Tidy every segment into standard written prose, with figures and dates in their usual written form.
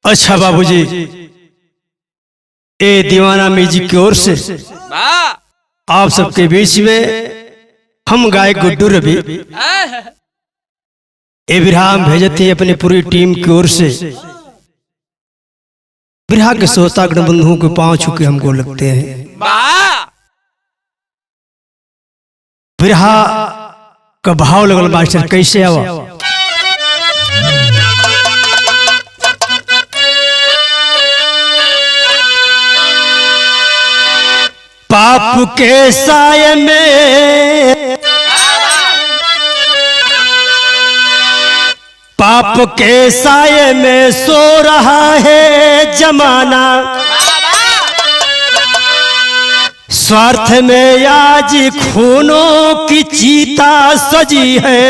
अच्छा बाबूजी, ए दीवाना म्यूजिक की ओर से आप सबके बीच में हम गायक गुड्डू रवि ए विराम भेजते हैं अपनी पूरी टीम की ओर से। बिरहा के सोता बंधुओं के पांव छुके हमको लगते हैं। बिरहा का भाव लगल मास्टर कैसे आवा। पाप के साये में, पाप के साये में सो रहा है जमाना। स्वार्थ में आज खूनों की चीता सजी है।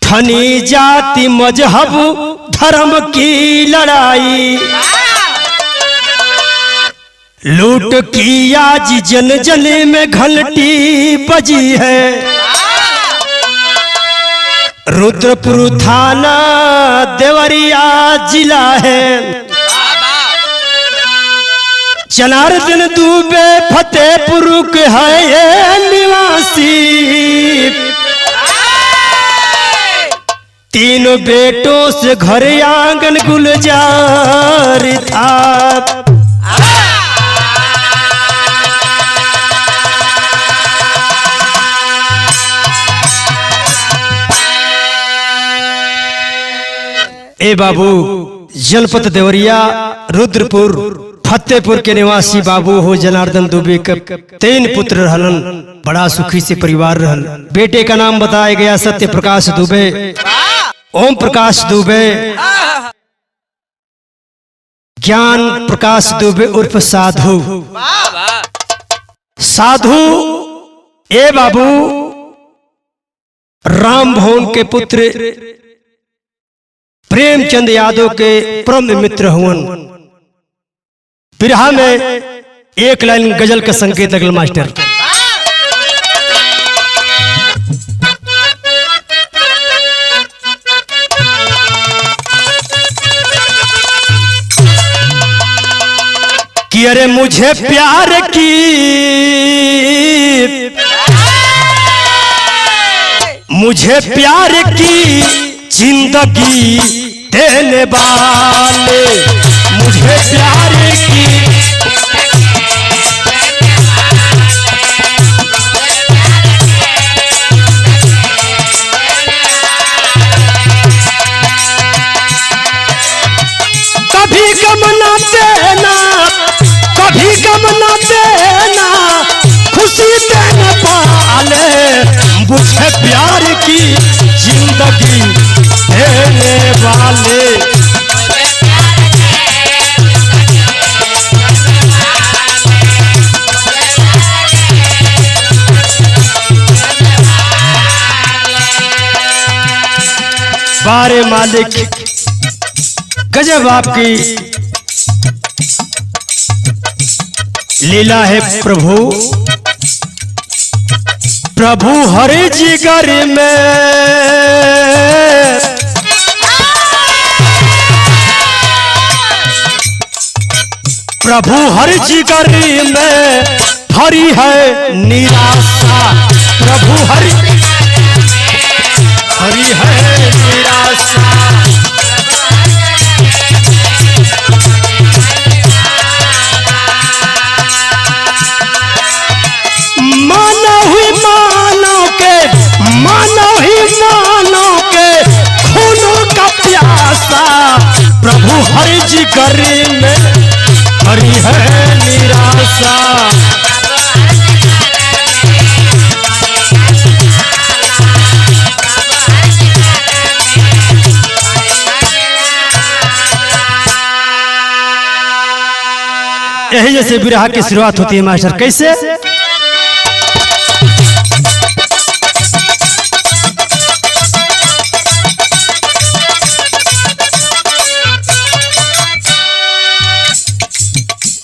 धनी जाति मजहब धर्म की लड़ाई, लूट की आज जन जन में घंटी बजी है। रुद्रपुर थाना देवरिया जिला है। जनार्दन दुबे फतेहपुर के है ये निवासी। तीनों बेटों से घर आंगन गुलजार था। ए बाबू, जनपद देवरिया रुद्रपुर फतेहपुर के निवासी बाबू हो जनार्दन दुबे के 3 पुत्र रहलन। बड़ा सुखी से परिवार रहल। बेटे का नाम बताया गया सत्य प्रकाश दुबे, ओम प्रकाश दुबे, ज्ञान प्रकाश दुबे उर्फ साधु। साधु ए बाबू राम भवन के पुत्र प्रेमचंद यादव के परम मित्र हुवन। बिरहा में एक लाइन गजल का संकेत अगल मास्टर। कि अरे मुझे प्यार की, मुझे प्यार की जिंदगी देने वाले, मुझे प्यार की कभी गम न देना, कभी गम न देना, खुशी देने वाले, मुझे प्यार की जिंदगी देने वाले। बारे मालिक गजब आपकी लीला है प्रभु। प्रभु हरि जिगर में, प्रभु हरि जिगर में हरि है निराशा। प्रभु हरि हरि है निराशा। मानो ही मानो के, मानो ही मानो के खूनों का प्यासा। प्रभु हरि जिगर में हरि है निराशा। यही जैसे बिरहा की शुरुआत होती है मास्टर कैसे।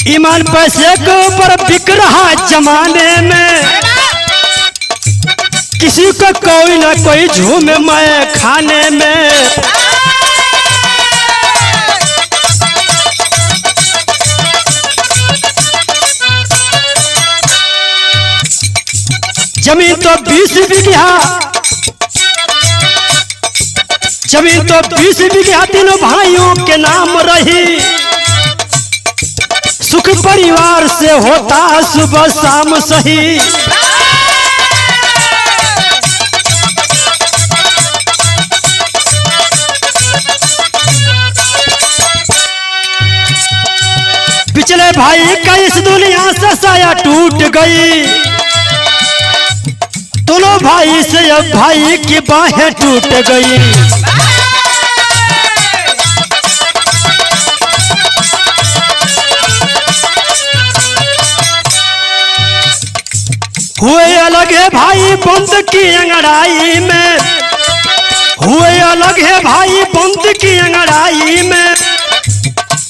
ईमान पैसे के ऊपर बिक रहा जमाने में, किसी को कोई ना कोई झूम मैं खाने में। जमीन तो 20 बीघा, जमीन तो 20 बीघा तीनों भाइयों के नाम रही। सुख परिवार से होता सुबह शाम सही। पिछले भाई का इस दुनिया से साया टूट गई। दोनों भाई से अब भाई की बाहें टूट गई। हुए अलग है भाई बंद की अंगड़ाई में, हुए अलग है भाई बंद की अंगड़ाई में।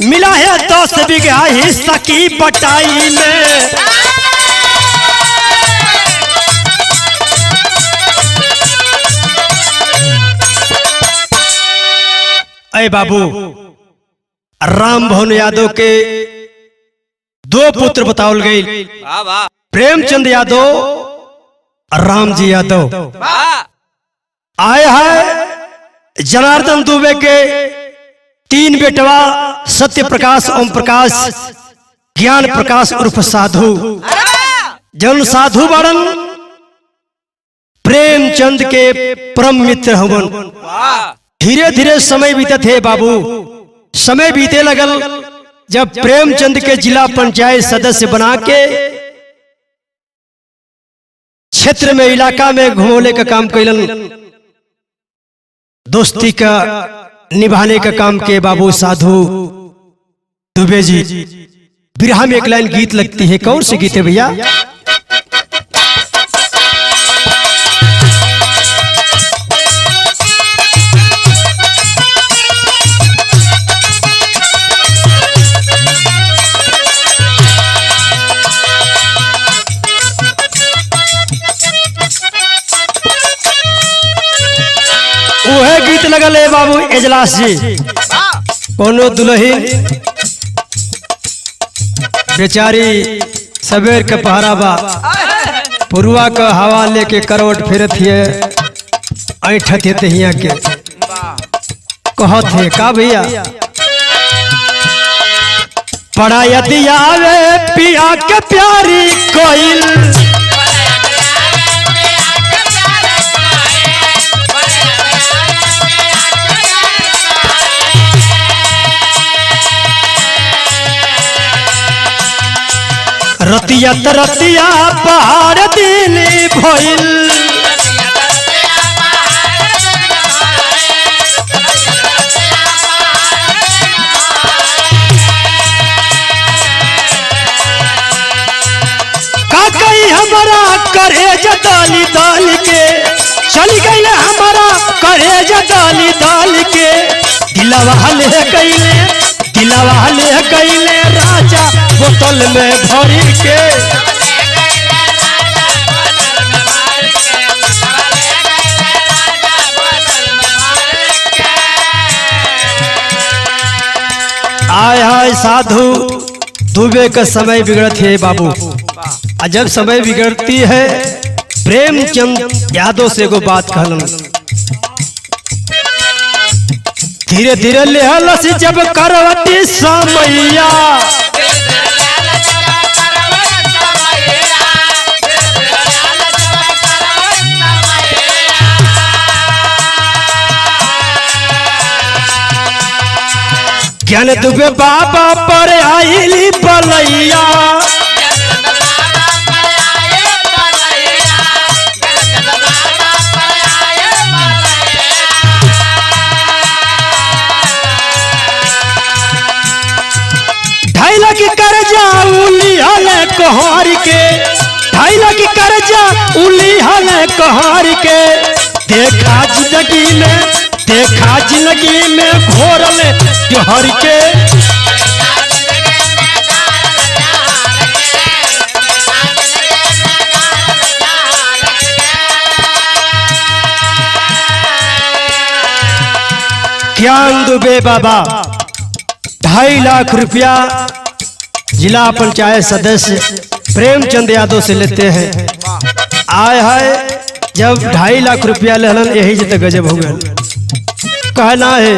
मिला है 10 बीघा हिस्सा की बटाई में। अय बाबू, राम भवन यादव के 2 पुत्र बतावल गई, प्रेमचंद यादव और रामजी यादव। आए हैं जनार्दन दुबे के 3 बेटवा सत्य प्रकाश, ओम प्रकाश, ज्ञान प्रकाश उर्फ साधु। जन साधु बड़न प्रेमचंद के परम मित्र हवन। धीरे धीरे समय बीते थे बाबू, समय बीते लगल जब प्रेमचंद के जिला पंचायत सदस्य बना के क्षेत्र में इलाका में घुमौले का काम कैलन, दोस्ती का निभाने का काम के बाबू साधु दुबे जी। बिरहा में एक लाइन गीत लगती है, कौन सी गीत है भैया? वह गीत लगल है बाबू एजलास जी। कोनो दुल्हन बेचारी सवेर के पहरा बा, पुरुआ का हवा लेके करवट फेरत है, ऐठत है तहिया के कहत है का भैया? पड़ा यदि आवे पिया के प्यारी कोइल, रतिया तरतिया पहाड़ दिन भइल। का कही हमारा करेज डाली डाल के, चली गई हमारा करेज डाली डाल के। दिलवा ले कैले, दिलवा ले कैले राजा बोतल में भरी के। आय हाय साधु दुबे का समय बिगड़त है बाबू। और जब समय बिगड़ती है प्रेमचंद यादव से को बात कहलन, धीरे धीरे लेहलस जब करवटी समैया। ज्ञान दुबे बाबा पर आईली बलैया। कर्जा उलिहल कहर के, 2.5 लाख कर्जा उलिहल कहर के। देखा जिंदगी में, देखा जिंदगी में घोरल जहर के। ज्ञान दुबे बाबा 2.5 लाख रुपया जिला पंचायत सदस्य प्रेमचंद यादव से लेते हैं। आय हाय जब 2.5 लाख रुपया लेलन यही से गजब हो गया। कहना है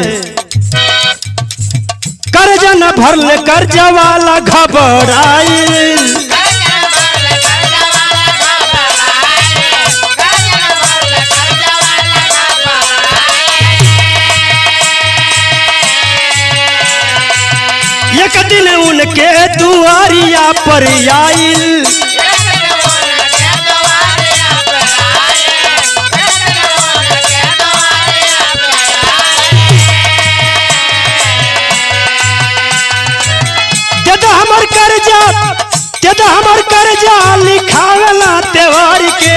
कर्जा न भरले कर्जा वाला घबराइल, एक दिन उनके दुआरिया पर आइल, हमर कर्जा लिखावला त्योहार के,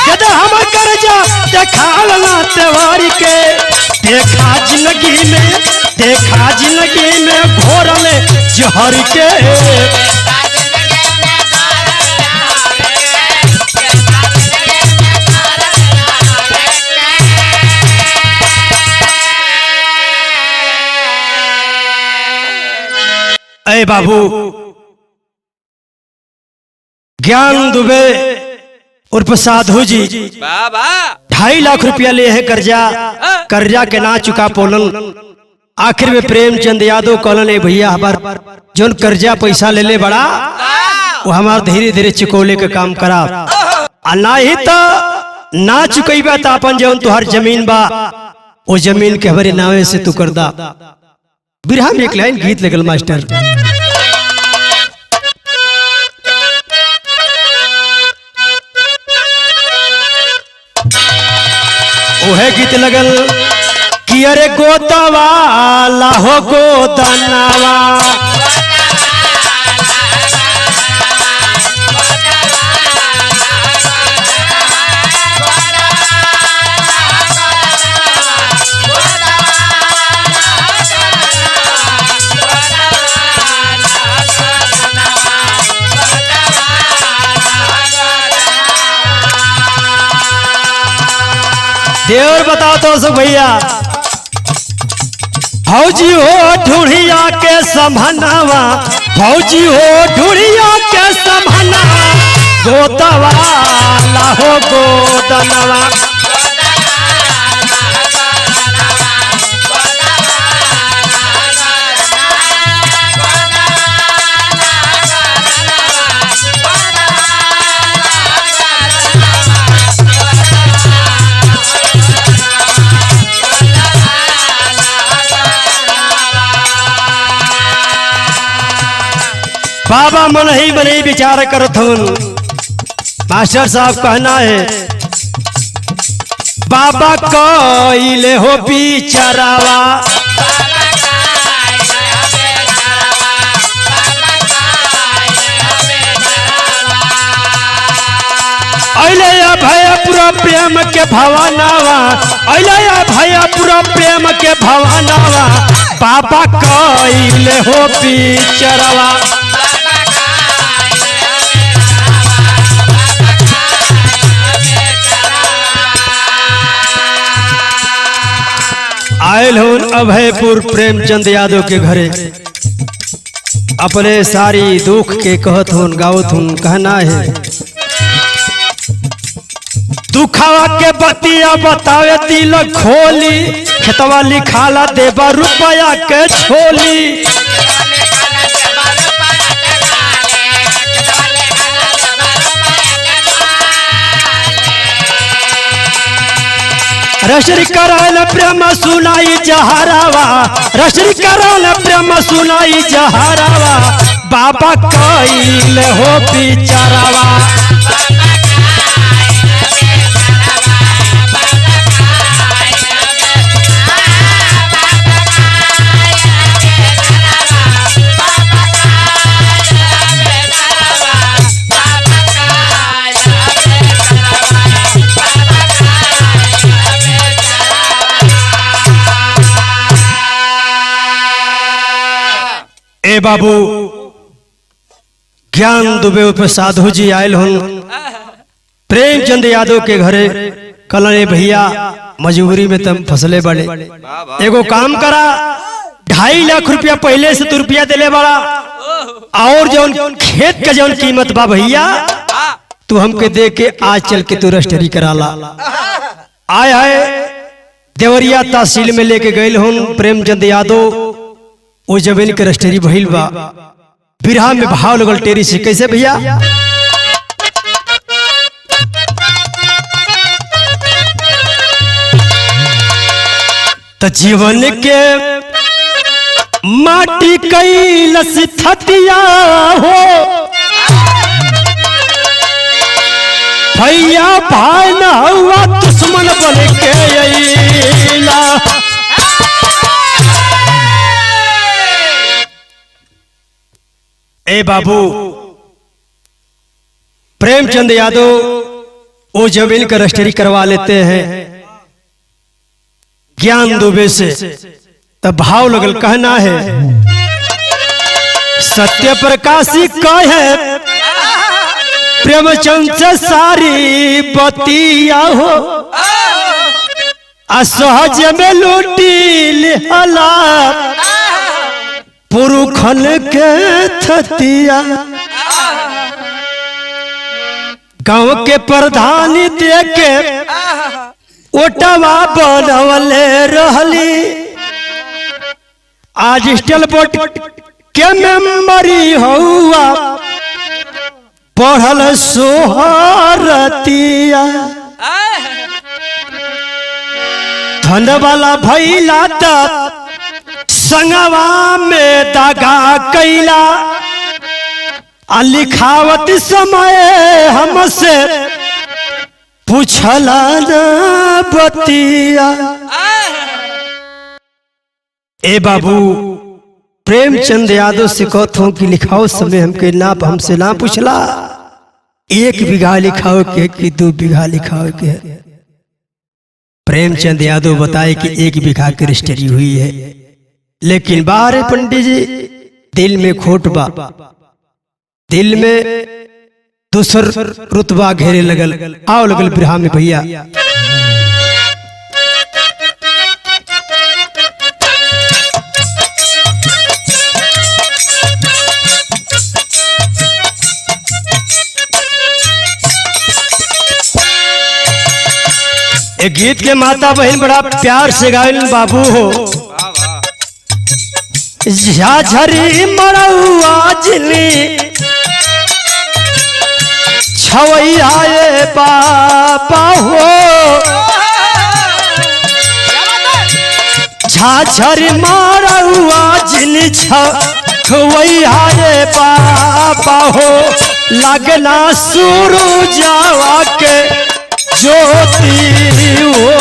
जदा हमर कर्जा देखावला त्योहार के, देखा जिंदगी में घोरल जहर के, ऐ बाबू ज्ञान दुबे उर्फ साधु जी 2.5 लाख रुपया ले है कर्जा के ना चुका पोलन। आखिर में प्रेमचंद यादव कहलन भैया हमार जोन कर्जा पैसा ले बड़ा वो हमार धीरे धीरे चुकौले के काम करा, ना ही तो ना चुकैबा तो अपन जौन तुहार जमीन बा वो जमीन के हमारे नावे से तू कर दा। बिरहा में एक लाइन गीत लगल मास्टर, ओहे गीत लगल कि अरे गोतवाला हो गोदनावा, देवर बताओ तो सब भैया, फौजी हो ढूढ़िया के समहनावा, फौजी हो ढूढ़िया के समहनावा, गोतवाला हो गोदनवा, बाबा मन ही मन ही विचार करत हूँ। मास्टर साहब कहना है बाबा कइले हो बिचारावा, अइले भैयापुरा प्रेम के भवनावा, अइले भैयापुरा प्रेम के भवनावा, बाबा कइले हो बिचारावा, आयल हूँ अभयपुर प्रेमचंद यादव के घरे, अपने सारी दुख के कहत हूँ गावत हूँ। कहना है दुखावा के बतिया बतावे दिल खोली, खेतवा लिखाला देबा रुपया के छोली, रश्री कराल प्रेम सुनाई जहरावा, रश्री कराल प्रेम सुनाई जहरावा, बाबा कइले हो बिचारावा, ए बाबू ज्ञान दुबे पे साधु जी आयल हूँ प्रेमचंद यादव के घरे, कल भैया मजबूरी में तुम फसले बड़े, एगो काम करा 2.5 लाख रुपया पहले से तू रुपया दिले बड़ा, और जौन खेत का जौन कीमत बा भैया तू हमके दे के आज चल के तू रजिस्ट्री कराला। आय आय देवरिया तहसील में लेके गए हूँ प्रेमचंद यादव, वो जमीन के रजिस्ट्री भइल बा। बिरहा में भाव लगल टेरी से कैसे भैया, तो जीवन के माटी कैलस थतिया हो, भैया भाई न हुआ दुश्मन बन के अइला। ए बाबू प्रेमचंद यादव वो जमीन का रजिस्ट्री करवा लेते हैं ज्ञान दुबे से। तब भाव लगल कहना है, सत्य प्रकाशी कहे प्रेमचंद से सारी बतिया हो, असहज में लूटी लिहला पुरुखन के थतिया। गांव के प्रधान देके ओटवा बनवले रहली, आज स्टेल बोर्ड के मेंबरी हुआ पढ़ल सोहरतिया। धन वाला भैला तब संगवा में दागा कैला, लिखावत समय हमसे पूछला न बतिया। ए बाबू प्रेमचंद यादव से कहता हूँ कि लिखाओ समय हमसे ना पूछला, 1 बीघा लिखाओ के कि 2 बीघा लिखाओ के। प्रेमचंद यादव बताए कि 1 बीघा की रजिस्ट्री हुई है, लेकिन बारे पंडित जी दिल में खोट बा, दिल में दूसर रुतबा घेरे लगल। आओ लगल बिरहा में भैया, एक गीत के माता बहन बड़ा प्यार से गायल बाबू हो। झाझरी मरौआ जिली छवैया बाबा हो, झाझरी मरौआ जिली छवैया बाबा हो, लगना सूरजवा के ज्योति हो।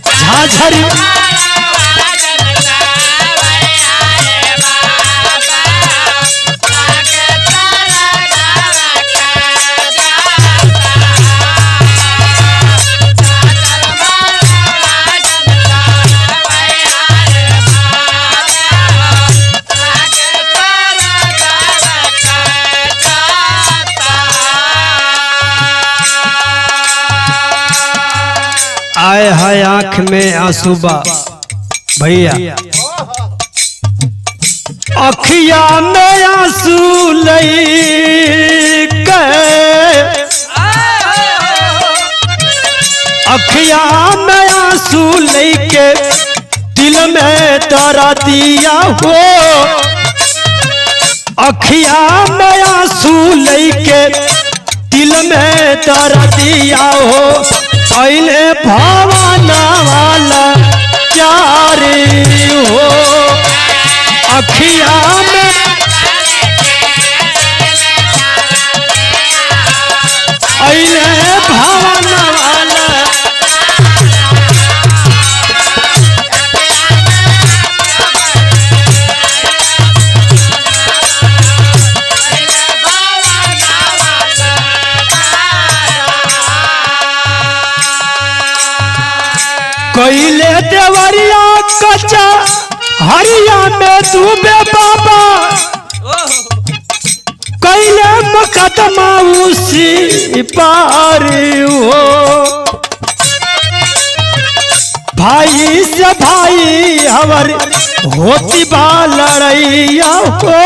झाझरी आए है आंख में आंसू बा भैया, अखिया में आंसू लई के, अखिया में आंसू लई के दिल में दर्दिया हो, अखिया में आंसू लई के दिल में दर्दिया हो। पहले भावना वाला प्यार हो, अखिया में पहले भावना वाला कैले देवरिया कच्चा हरिया में डूबे बाबा, कैले मुकदमा उसी पार हो। भाई से भाई हवर होती बा लड़ैया हो,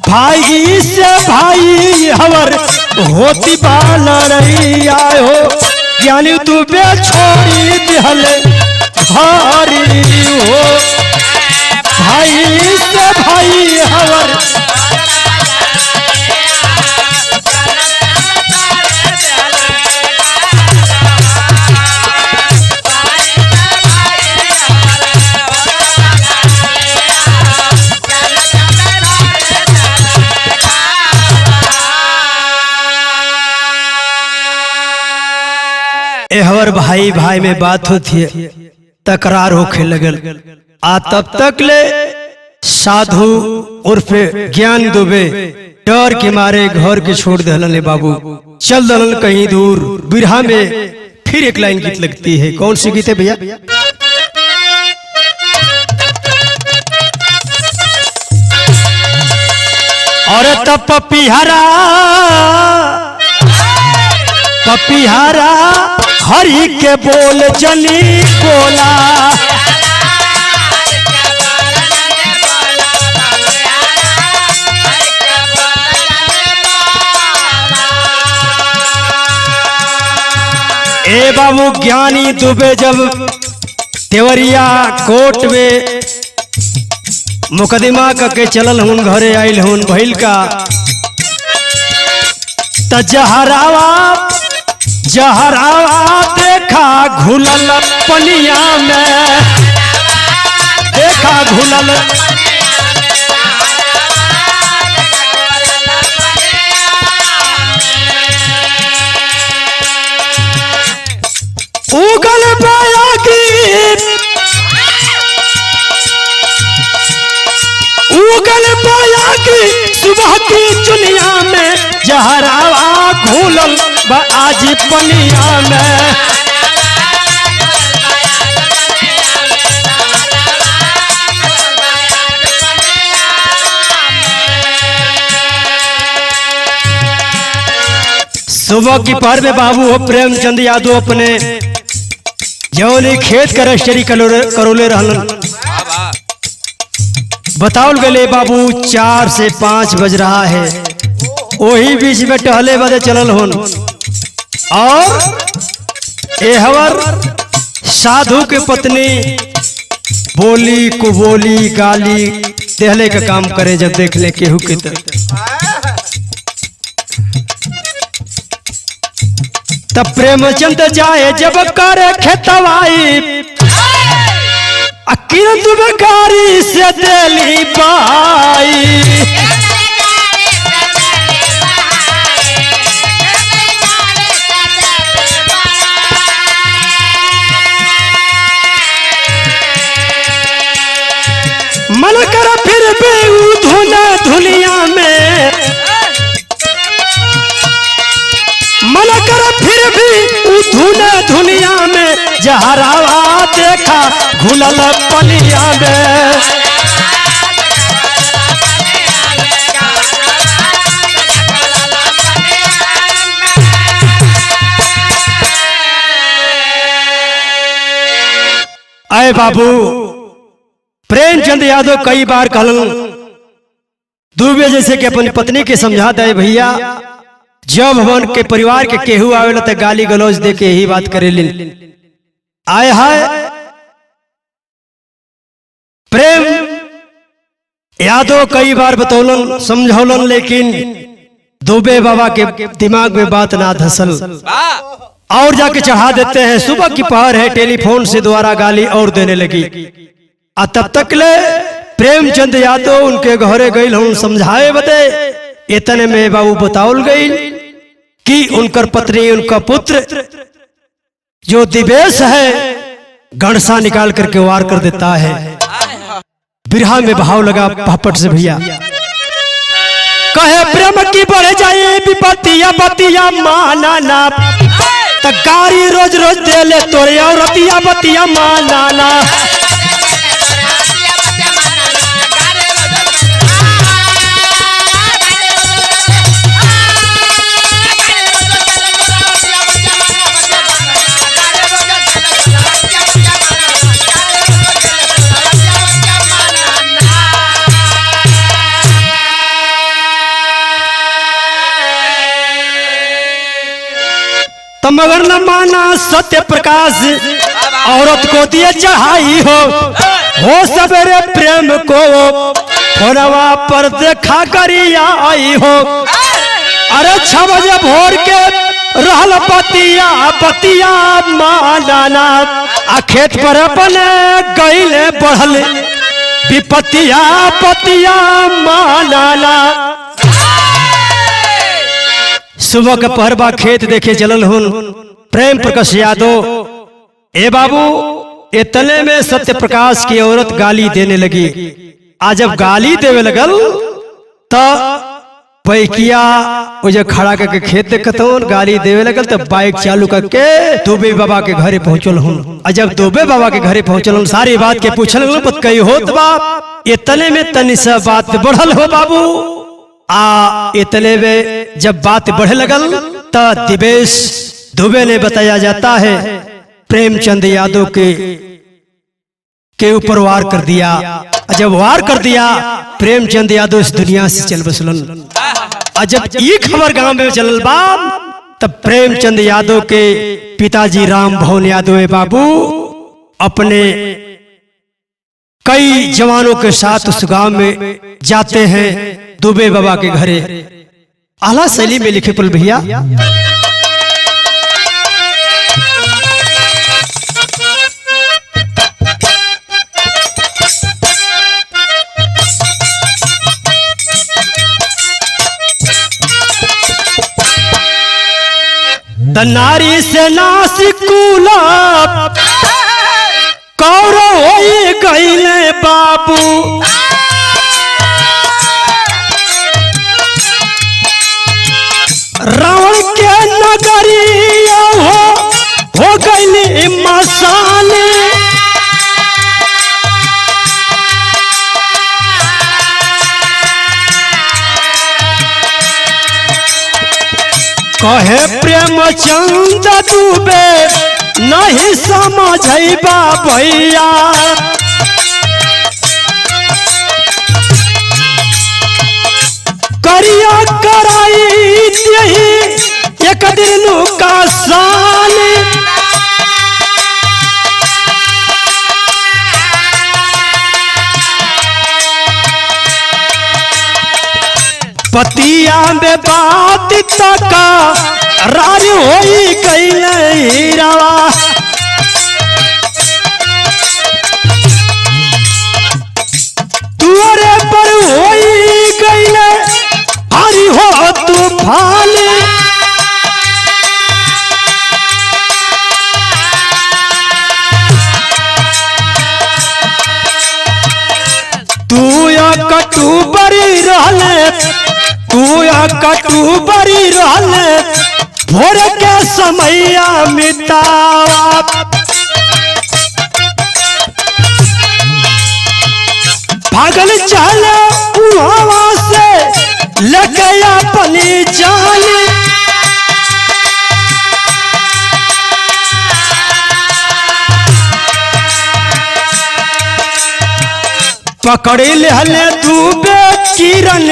भाई से भाई हवर होती बाला रही आए हो ज्ञानी तू बे छोड़ी दिहल भारी हो भाई से भाई हवर हवर भाई भाई में बात होती है तकरार होके लगल आ तब तक ले साधु उर्फ ज्ञान दुबे डर के मारे घर के छोड़ दहलन बाबू चल दहलन कहीं दूर। बिरहा में फिर एक लाइन गीत लगती है, कौन सी गीत है भैया? और तब पपिहरा हरि के बोल जनी बोला ए बाबू ज्ञानी दुबे जब देवरिया कोर्ट में मुकदमा करके चलल हुन घरे आयल हुन भइल का त जहरावा देखा घुलल पनिया में देखा घुलल उगल पाया की सुबह की चुनिया में जहरावा घुलल आज पनिया में सुबह की पहर में बाबू हो प्रेमचंद यादव अपने जौनी खेत का रजिस्ट्री करोले रहलन बताओल गले बाबू 4 से 5 बज रहा है वही बीच में टहले बदे चलल होन और एहवर साधु के पत्नी बोली कुबोली गाली देहले का काम करे जब देख ले केहू के तब प्रेमचंद जाए जब करे खेतवाई अकिल तुम गाड़ी से दिली बाई मन कर फिर भी धुना धुलिया में मन कर फिर भी धुना धुलिया में जहरावा देखा घुलल पनिया में आए बाबू प्रेमचंद यादव कई बार कहलन दुबे जैसे कि अपनी पत्नी के समझा दे भैया जब हमन के परिवार के केहू आवेला तो गाली गलौज दे के यही बात करे आए हाय प्रेम यादव कई बार बतौलन समझौलन लेकिन दुबे बाबा के दिमाग में बात ना धसल और जाके चढ़ा देते हैं। सुबह की पहर है टेलीफोन से द्वारा गाली और देने लगी तब तक ले प्रेमचंद यादव उनके घरे गई हूं समझाए बते इतने में बाबू बताउल गई कि उनकर पत्नी उनका पुत्र जो दिवेश है गणसा निकाल करके वार कर देता है। बिरहा में भाव लगा पापट से भैया कहे प्रेम की बढ़ जाए विपत्तिया बतिया माना ना गाड़ी रोज रोज दे ले तोरे और रतिया बतिया माना ना तो मगर न माना सत्य प्रकाश औरत को दिए चढ़ाई हो सवेरे प्रेम को फोनवा पर देखा करिया आई हो। अरे 6 बजे भोर के रहल बतिया मालाना आ खेत पर अपने गईले बढ़ल विपतिया पतिया मालाना। सुबह के पहरबा खेत देखे चलल हुन प्रेम प्रकाश यादव। ए बाबू इतने में सत्य प्रकाश की औरत गाली देने लगी। आज जब गाली देवे लगल तो पैकिया जो खड़ा करके खेत देखत गाली देवे लगल तो बाइक चालू करके दुबे बाबा के घरे पहुंचल हूँ। और जब दुबे बाबा के घरे पहुंचल हूँ सारी बात के पूछल लगल कही होत बाप। इतने में तनी सा बात बढ़ल हो बाबू। इतने में जब बात बढ़े लगल तो दिवेश दुबे ने बताया जाता है प्रेमचंद यादव के ऊपर वार कर दिया। जब वार कर दिया प्रेमचंद यादव इस दुनिया से चल बसलन। जब ये खबर गांव में चलल बाप तब प्रेमचंद यादव के पिताजी राम भवन यादव बाबू अपने कई जवानों के साथ उस गांव में जाते हैं दुबे बाबा के घरे। आला शैली में लिखे पल भैया नारी से नासिकुला कौरव होई गईले बाबू। रावण के नगरिया हो गईली मसाले। कहे प्रेमचंद दुबे नहीं समझैबा भैया। करिया कराई यही एक दिन का साल। पतिया में बात तका राज होई गई रावा। तुअरे पर होई गई हरी हो तूफान। तू या कटू बरी रहले कटू बरी रहले भोर के समैया मिटावा। भागल चले उहावा से लेके अपनी जान। पकड़ी ले दुबे किरण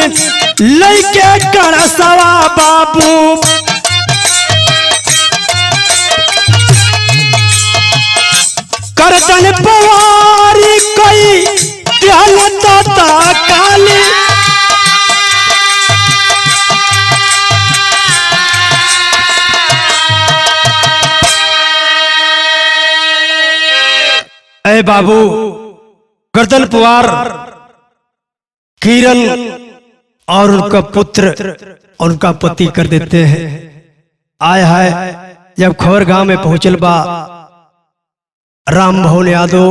लैके गणसवा बाबू। करतन पवारी कई त्यालता काली। ऐ बाबू गर्दन पुआर किरण और उनका पुत्र और उनका पति कर देते हैं। आय हाय जब खबर गांव में पहुंचल बा राम भवन यादव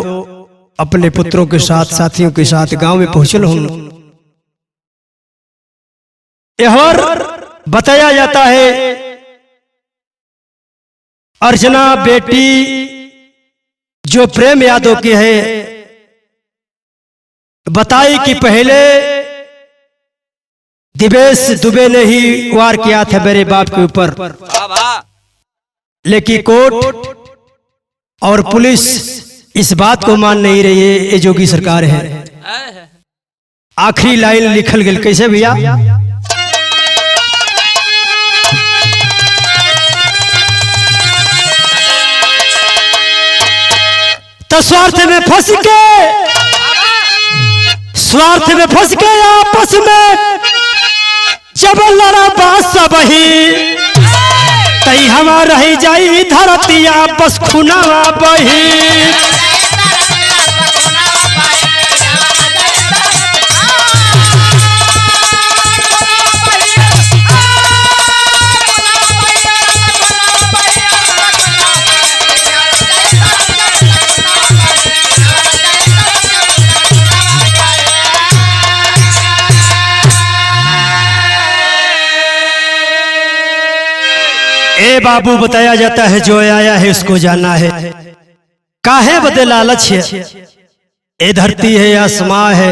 अपने पुत्रों के साथ साथियों के साथ गांव में पहुंचल हूं। यह बताया जाता है अर्चना बेटी जो प्रेम यादव की है बताई कि पहले दिवेश दुबे ने ही वार किया था मेरे बाप के ऊपर, लेकिन कोर्ट और पुलिस इस बात को मान नहीं रही है। ये जोगी सरकार है। आखिरी लाइन लिखल गई कैसे भैया? तो स्वार्थ में फंस के आपस में जब लड़ा बास बही तई हमार रही जाई धरतिया बस खुनावा बही। ए बाबू बताया जाता है जो आया है उसको जाना है, काहे बदे लालच है, ए धरती है आसमां है,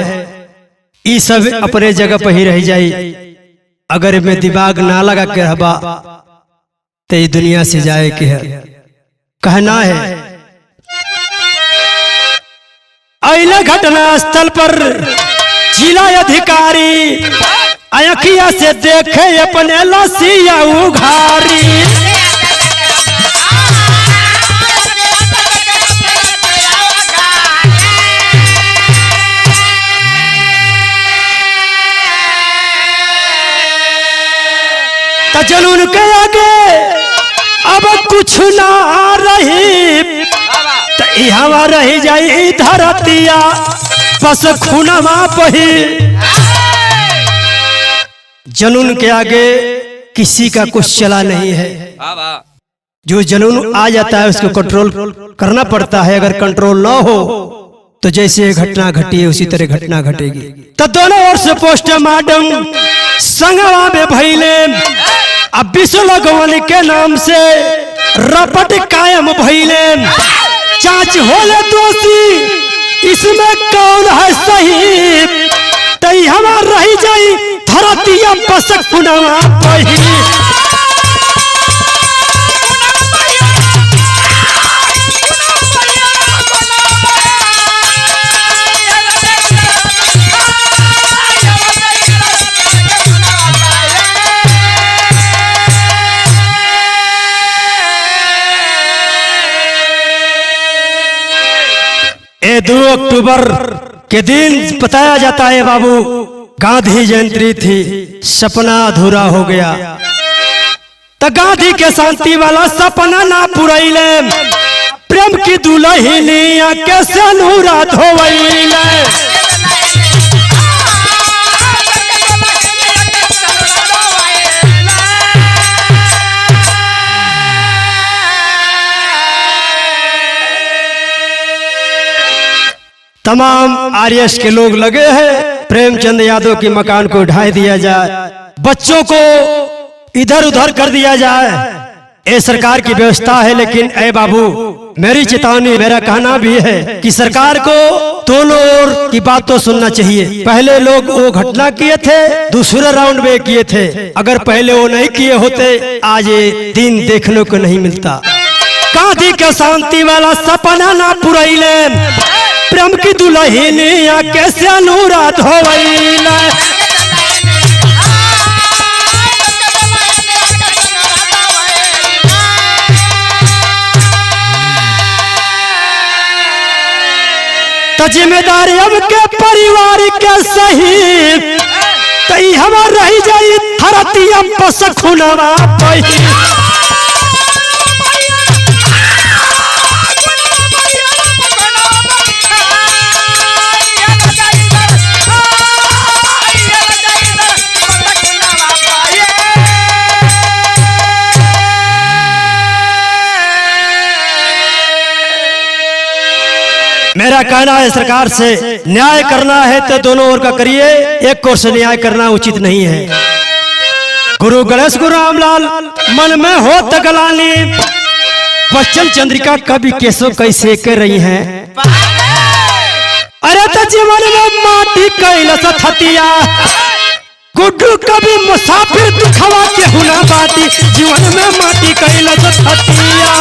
ये सब अपने जगह पर ही रह जाई। अगर में दिमाग ना लगा के रहबा तो ये दुनिया से जाए के है। कहना है अइला घटना स्थल पर जिला अधिकारी अखिया से देखे अपने लसिया उघारी। जुनून के आगे अब कुछ ना रही तो यहाँ रही जाई धरतिया बस खुनवा बही। जुनून के आगे किसी का कुछ चला नहीं है। जो जुनून आ जाता है उसको कंट्रोल करना पड़ता है। अगर कंट्रोल ना हो तो जैसे घटना घटी है उसी तरह घटना घटेगी। तो दोनों ओर से पोस्टमार्टम संगवा में भइले। अब विश्व लगवन के नाम से रपट कायम भइले। जांच होले दोषी इसमें कौन है सही तई हमार रही जाई धरतिया बस खुनवा बही। ये 2 अक्टूबर के दिन बताया जाता है बाबू गांधी जयंती थी, सपना अधूरा हो गया। तो गांधी के शांति वाला सपना ना पुरैले, प्रेम की दुल्हनिया कैसे अनुराध होवैले। तमाम आरएस के लोग लगे हैं प्रेमचंद यादव के मकान को ढा दिया जाए, बच्चों को इधर उधर कर दिया जाए। ये सरकार की व्यवस्था है। लेकिन ए बाबू मेरी चेतावनी, मेरा कहना भी है कि सरकार को दोनों ओर की बात तो सुनना चाहिए। पहले लोग वो घटना किए थे, दूसरा राउंड में किए थे। अगर पहले वो नहीं किए होते आज ये दिन देखने को नहीं मिलता। गांधी के शांति वाला सपना ना पुरैले, प्रेम की दुल्हनिया कैसे अनुराध होवैले। तो जिम्मेदारी अब के परिवार के सही तई हमार रही जाई धरतिया बस खुनवा बही। मेरा कहना है सरकार से न्याय करना है तो दोनों ओर का करिए, एक ओर से न्याय करना उचित नहीं है। गुरु गणेश गुरु रामलाल मन में हो तगलानी, बच्चन चंद्रिका कभी केसो कैसे कर रही हैं। अरे तो जीवन में माटी कैलस थतिया, गुड्डू कभी मुसाफिर दुखवा के हुना बाटी, जीवन में माटी कैलस थतिया।